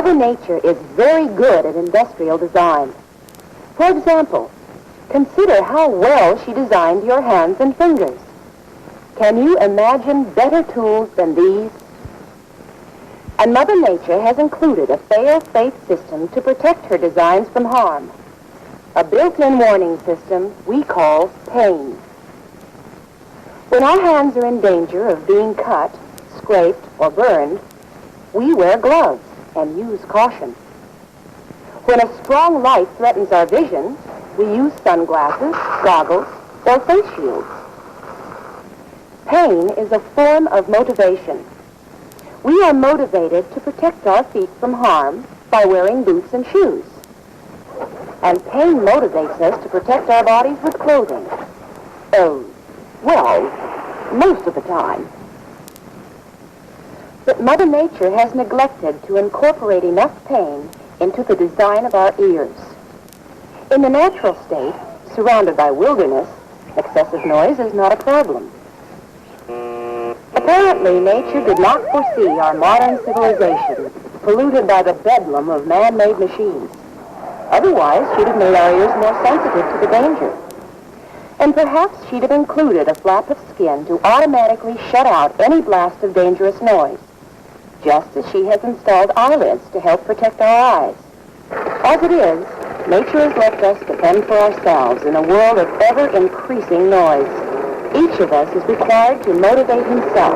Mother Nature is very good at industrial design. For example, consider how well she designed your hands and fingers. Can you imagine better tools than these? And Mother Nature has included a fail-safe system to protect her designs from harm. A built-in warning system we call pain. When our hands are in danger of being cut, scraped, or burned, we wear gloves and use caution. When a strong light threatens our vision, we use sunglasses, goggles, or face shields. Pain is a form of motivation. We are motivated to protect our feet from harm by wearing boots and shoes. And pain motivates us to protect our bodies with clothing. Well, most of the time. But Mother Nature has neglected to incorporate enough pain into the design of our ears. In the natural state, surrounded by wilderness, excessive noise is not a problem. Apparently, nature did not foresee our modern civilization polluted by the bedlam of man-made machines. Otherwise, she'd have made our ears more sensitive to the danger. And perhaps she'd have included a flap of skin to automatically shut out any blast of dangerous noise, just as she has installed eyelids to help protect our eyes. As it is, nature has left us to fend for ourselves in a world of ever-increasing noise. Each of us is required to motivate himself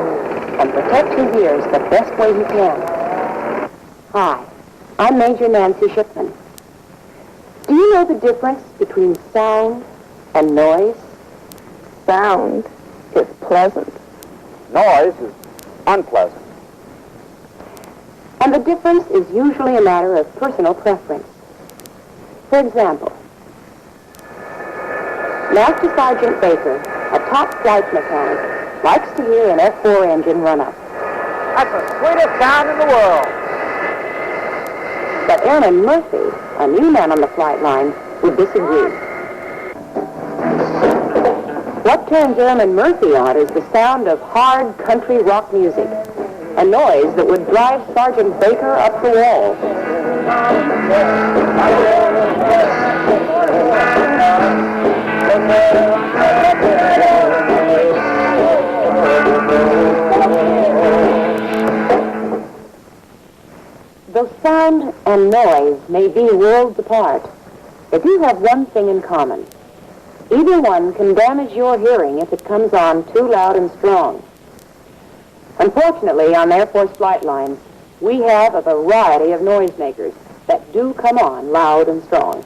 and protect his ears the best way he can. Hi, I'm Major Nancy Shipman. Do you know the difference between sound and noise? Sound is pleasant. Noise is unpleasant. And the difference is usually a matter of personal preference. For example, Master Sergeant Baker, a top flight mechanic, likes to hear an F-4 engine run up. That's the sweetest sound in the world. But Airman Murphy, a new man on the flight line, would disagree. What turns Airman Murphy on is the sound of hard country rock music, a noise that would drive Sergeant Baker up the wall. Though sound and noise may be worlds apart, they do have one thing in common. Either one can damage your hearing if it comes on too loud and strong. Unfortunately, on Air Force flight lines, we have a variety of noisemakers that do come on loud and strong.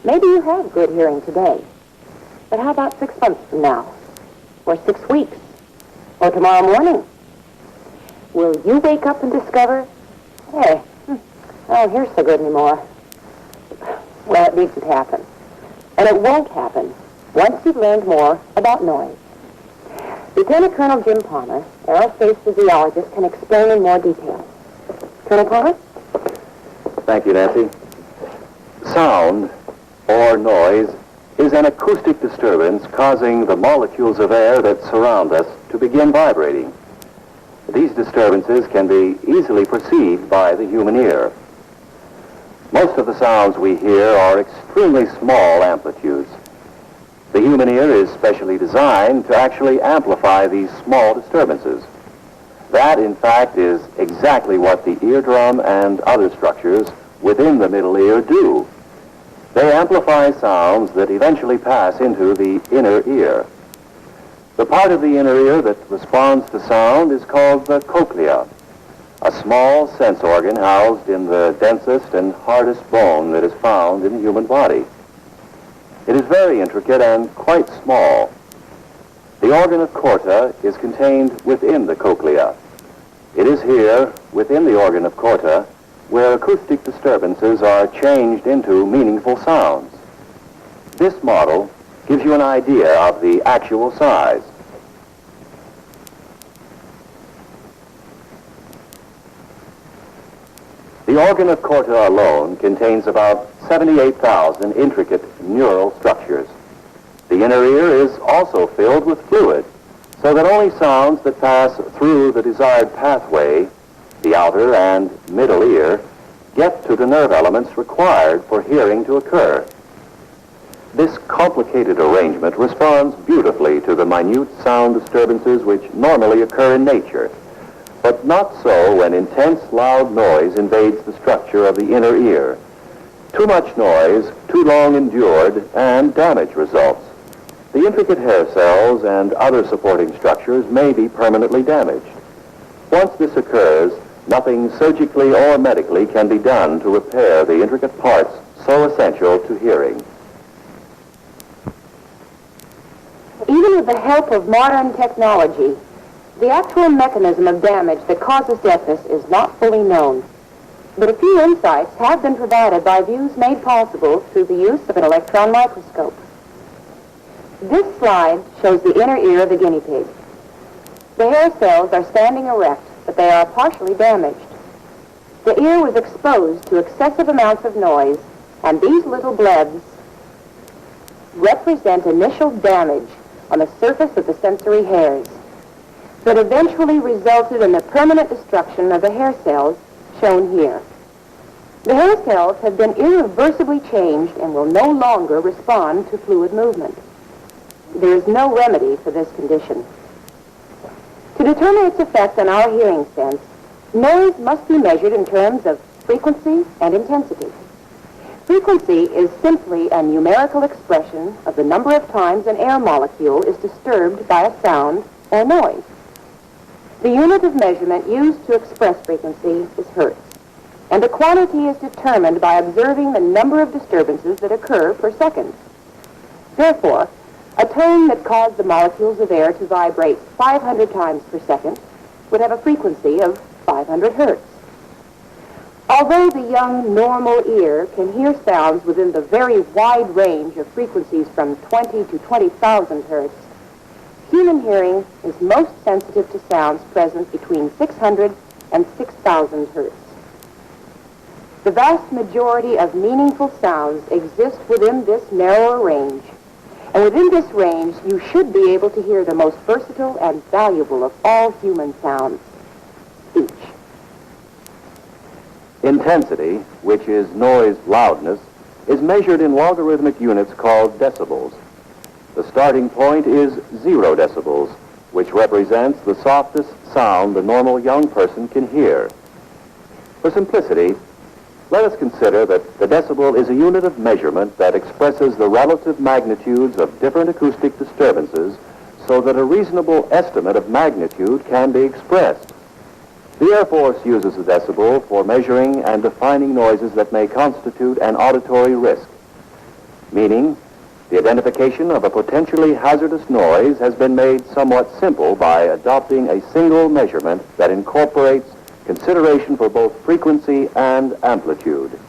Maybe you have good hearing today, but how about 6 months from now? Or 6 weeks? Or tomorrow morning? Will you wake up and discover, hey, I don't hear so good anymore? Well, it needs to happen. And it won't happen once you've learned more about noise. Lieutenant Colonel Jim Palmer, aerospace physiologist, can explain in more detail. Colonel Palmer? Thank you, Nancy. Sound, or noise, is an acoustic disturbance causing the molecules of air that surround us to begin vibrating. These disturbances can be easily perceived by the human ear. Most of the sounds we hear are extremely small amplitudes. The human ear is specially designed to actually amplify these small disturbances. That, in fact, is exactly what the eardrum and other structures within the middle ear do. They amplify sounds that eventually pass into the inner ear. The part of the inner ear that responds to sound is called the cochlea, a small sense organ housed in the densest and hardest bone that is found in the human body. It is very intricate and quite small. The organ of Corta is contained within the cochlea. It is here, within the organ of Corta, where acoustic disturbances are changed into meaningful sounds. This model gives you an idea of the actual size. The organ of Corta alone contains about 78,000 intricate neural structures. The inner ear is also filled with fluid, so that only sounds that pass through the desired pathway the outer and middle ear, get to the nerve elements required for hearing to occur. This complicated arrangement responds beautifully to the minute sound disturbances which normally occur in nature, but not so when intense loud noise invades the structure of the inner ear. Too much noise, too long endured, and damage results. The intricate hair cells and other supporting structures may be permanently damaged. Once this occurs, nothing surgically or medically can be done to repair the intricate parts so essential to hearing. Even with the help of modern technology, the actual mechanism of damage that causes deafness is not fully known. But a few insights have been provided by views made possible through the use of an electron microscope. This slide shows the inner ear of the guinea pig. The hair cells are standing erect, but they are partially damaged. The ear was exposed to excessive amounts of noise, and these little blebs represent initial damage on the surface of the sensory hairs that eventually resulted in the permanent destruction of the hair cells shown here. The hair cells have been irreversibly changed and will no longer respond to fluid movement. There is no remedy for this condition. To determine its effect on our hearing sense, noise must be measured in terms of frequency and intensity. Frequency is simply a numerical expression of the number of times an air molecule is disturbed by a sound or noise. The unit of measurement used to express frequency is hertz, and the quantity is determined by observing the number of disturbances that occur per second. Therefore, a tone that caused the molecules of air to vibrate 500 times per second would have a frequency of 500 hertz. Although the young normal ear can hear sounds within the very wide range of frequencies from 20 to 20,000 hertz, human hearing is most sensitive to sounds present between 600 and 6,000 hertz. The vast majority of meaningful sounds exist within this narrower range, and within this range you should be able to hear the most versatile and valuable of all human sounds, speech. Intensity, which is noise loudness, is measured in logarithmic units called decibels. The starting point is 0 decibels, which represents the softest sound the normal young person can hear. For simplicity, let us consider that the decibel is a unit of measurement that expresses the relative magnitudes of different acoustic disturbances so that a reasonable estimate of magnitude can be expressed. The Air Force uses the decibel for measuring and defining noises that may constitute an auditory risk, meaning the identification of a potentially hazardous noise has been made somewhat simple by adopting a single measurement that incorporates consideration for both frequency and amplitude.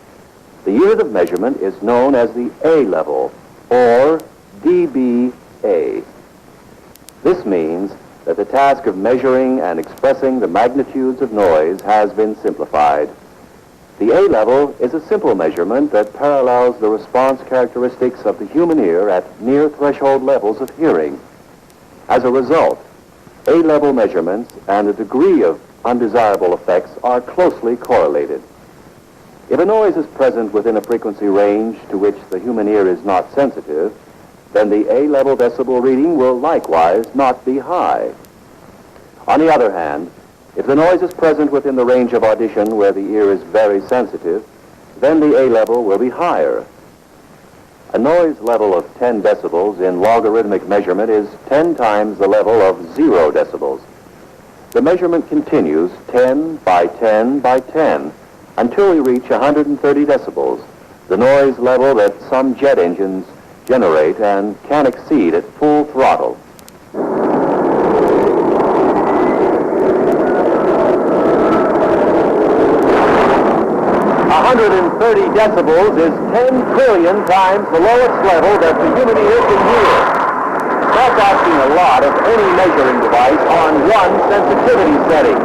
The unit of measurement is known as the A level, or dBA. This means that the task of measuring and expressing the magnitudes of noise has been simplified. The A level is a simple measurement that parallels the response characteristics of the human ear at near threshold levels of hearing. As a result, A level measurements and the degree of undesirable effects are closely correlated. If a noise is present within a frequency range to which the human ear is not sensitive, then the A level decibel reading will likewise not be high. On the other hand, if the noise is present within the range of audition where the ear is very sensitive, then the A level will be higher. A noise level of 10 decibels in logarithmic measurement is 10 times the level of 0 decibels. The measurement continues 10 by 10 by 10 until we reach 130 decibels, the noise level that some jet engines generate and can exceed at full throttle. 130 decibels is 10 trillion times the lowest level that the human ear can hear. That's asking a lot of any measuring device on one sensitivity setting.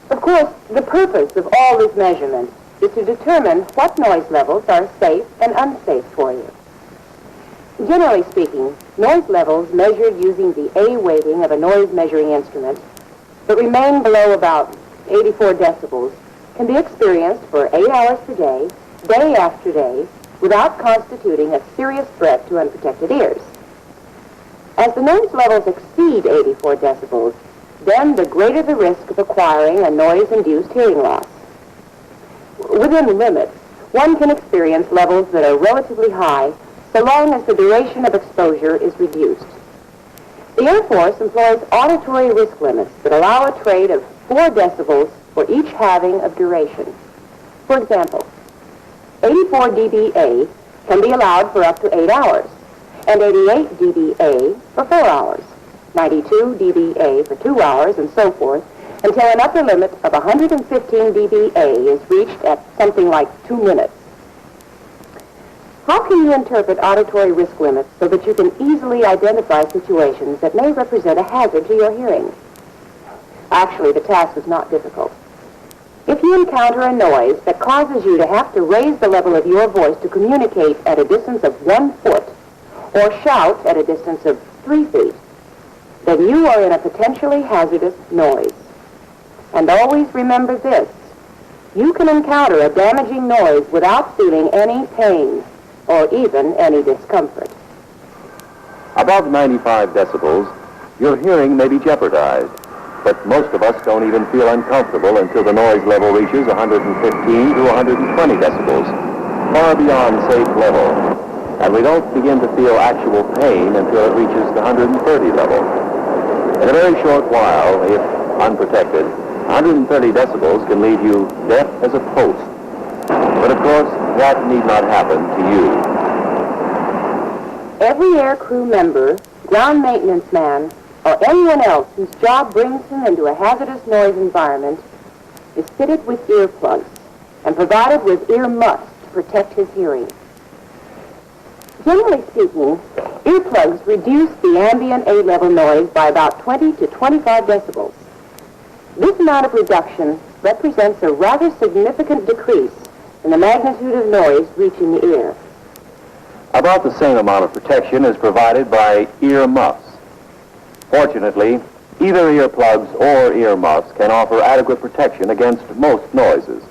Of course, the purpose of all this measurement is to determine what noise levels are safe and unsafe for you. Generally speaking, noise levels measured using the A weighting of a noise measuring instrument that remain below about 84 decibels, can be experienced for 8 hours per day, day after day, without constituting a serious threat to unprotected ears. As the noise levels exceed 84 decibels, then the greater the risk of acquiring a noise-induced hearing loss. Within limits, one can experience levels that are relatively high so long as the duration of exposure is reduced. The Air Force employs auditory risk limits that allow a trade of 4 decibels for each halving of duration. For example, 84 dBA can be allowed for up to 8 hours, and 88 dBA for 4 hours, 92 dBA for 2 hours, and so forth, until an upper limit of 115 dBA is reached at something like 2 minutes. How can you interpret auditory risk limits so that you can easily identify situations that may represent a hazard to your hearing? Actually, the task is not difficult. If you encounter a noise that causes you to have to raise the level of your voice to communicate at a distance of 1 foot, or shout at a distance of 3 feet, then you are in a potentially hazardous noise. And always remember this: you can encounter a damaging noise without feeling any pain or even any discomfort. Above 95 decibels, your hearing may be jeopardized, but most of us don't even feel uncomfortable until the noise level reaches 115 to 120 decibels, far beyond safe level, and we don't begin to feel actual pain until it reaches the 130 level. In a very short while, if unprotected, 130 decibels can leave you deaf as a post. But of course, that need not happen to you. Every air crew member, ground maintenance man, or anyone else whose job brings him into a hazardous noise environment is fitted with earplugs and provided with ear muffs to protect his hearing. Generally speaking, earplugs reduce the ambient A-level noise by about 20 to 25 decibels. This amount of reduction represents a rather significant decrease in the magnitude of noise reaching the ear. About the same amount of protection is provided by ear muffs. Fortunately, either earplugs or ear muffs can offer adequate protection against most noises.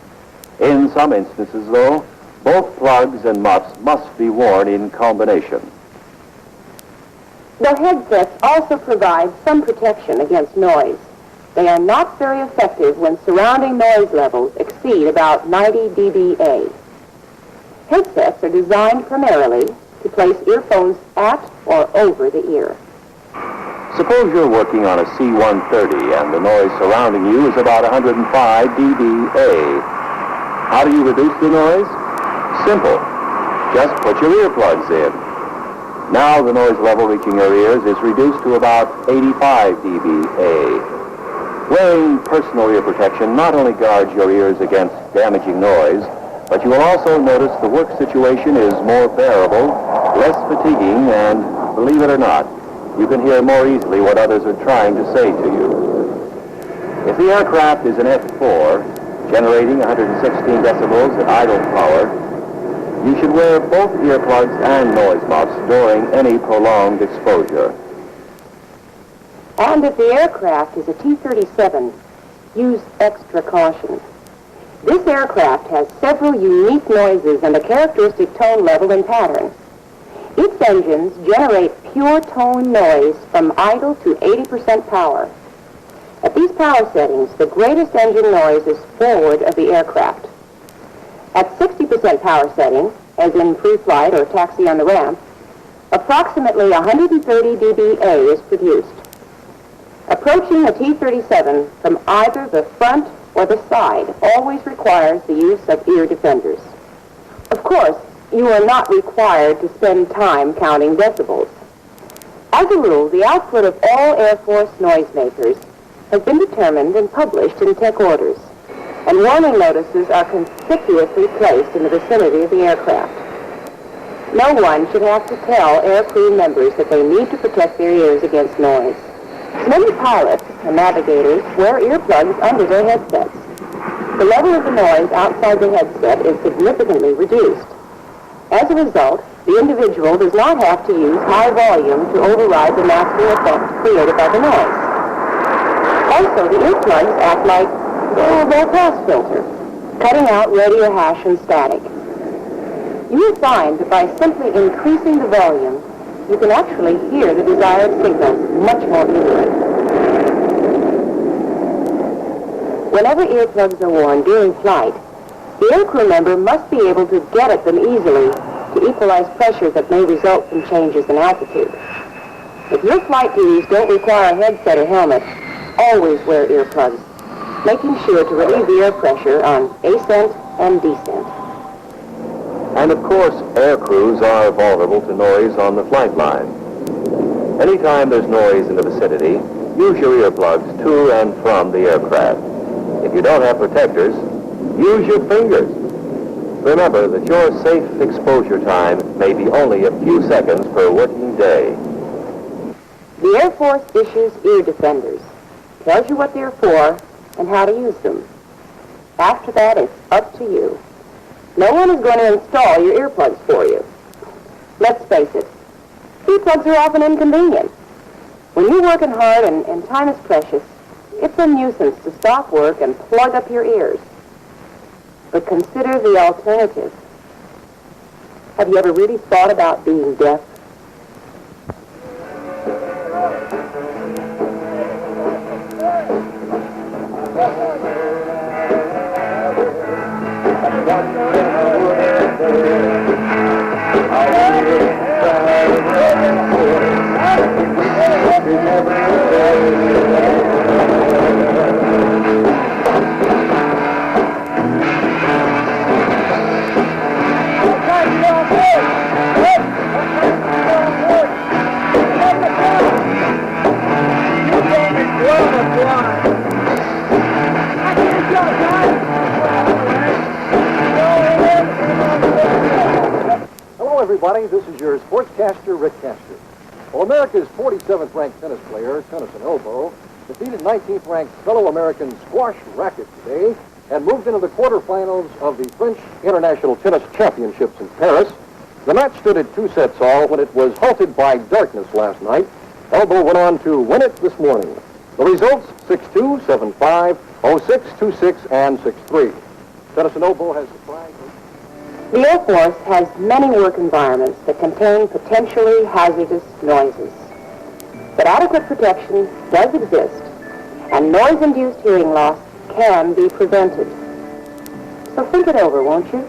In some instances, though, both plugs and muffs must be worn in combination. The headsets also provide some protection against noise. They are not very effective when surrounding noise levels exceed about 90 dBA. Headsets are designed primarily to place earphones at or over the ear. Suppose you're working on a C-130 and the noise surrounding you is about 105 dBA. How do you reduce the noise? Simple. Just put your earplugs in. Now the noise level reaching your ears is reduced to about 85 dBA. Wearing personal ear protection not only guards your ears against damaging noise, but you will also notice the work situation is more bearable, less fatiguing, and, believe it or not, you can hear more easily what others are trying to say to you. If the aircraft is an F-4, generating 116 decibels at idle power, you should wear both earplugs and noise muffs during any prolonged exposure. And if the aircraft is a T-37, use extra caution. This aircraft has several unique noises and a characteristic tone level and pattern. Its engines generate pure tone noise from idle to 80% power. At these power settings, the greatest engine noise is forward of the aircraft. At 60% power setting, as in pre-flight or taxi on the ramp, approximately 130 dBA is produced. Approaching a T-37 from either the front or the side always requires the use of ear defenders. Of course, you are not required to spend time counting decibels. As a rule, the output of all Air Force noisemakers has been determined and published in tech orders, and warning notices are conspicuously placed in the vicinity of the aircraft. No one should have to tell air crew members that they need to protect their ears against noise. Many pilots and navigators wear earplugs under their headsets. The level of the noise outside the headset is significantly reduced. As a result, the individual does not have to use high volume to override the masking effect created by the noise. Also, the earplugs act like or their pass filter, cutting out radio hash and static. You will find that by simply increasing the volume, you can actually hear the desired signal much more easily. Whenever earplugs are worn during flight, the aircrew member must be able to get at them easily to equalize pressure that may result from changes in altitude. If your flight duties don't require a headset or helmet, always wear earplugs, making sure to relieve the air pressure on ascent and descent. And of course, air crews are vulnerable to noise on the flight line. Anytime there's noise in the vicinity, use your earplugs to and from the aircraft. If you don't have protectors, use your fingers. Remember that your safe exposure time may be only a few seconds per working day. The Air Force issues ear defenders, tells you what they're for and how to use them. After that, it's up to you. No one is going to install your earplugs for you. Let's face it, earplugs are often inconvenient. When you're working hard and time is precious, it's a nuisance to stop work and plug up your ears. But consider the alternative. Have you ever really thought about being deaf? Everybody, this is your sportscaster, Rick Castor. Well, America's 47th ranked tennis player, Tennyson Elbow, defeated 19th ranked fellow American squash racket today and moved into the quarterfinals of the French International Tennis Championships in Paris. The match stood at 2 sets all when it was halted by darkness last night. Elbow went on to win it this morning. The results, 6-2, 7-5, 0-6, 2-6, and 6-3. Tennyson Elbow has surprised. The Air Force has many work environments that contain potentially hazardous noises. But adequate protection does exist, and noise-induced hearing loss can be prevented. So think it over, won't you?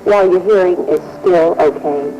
While your hearing is still okay.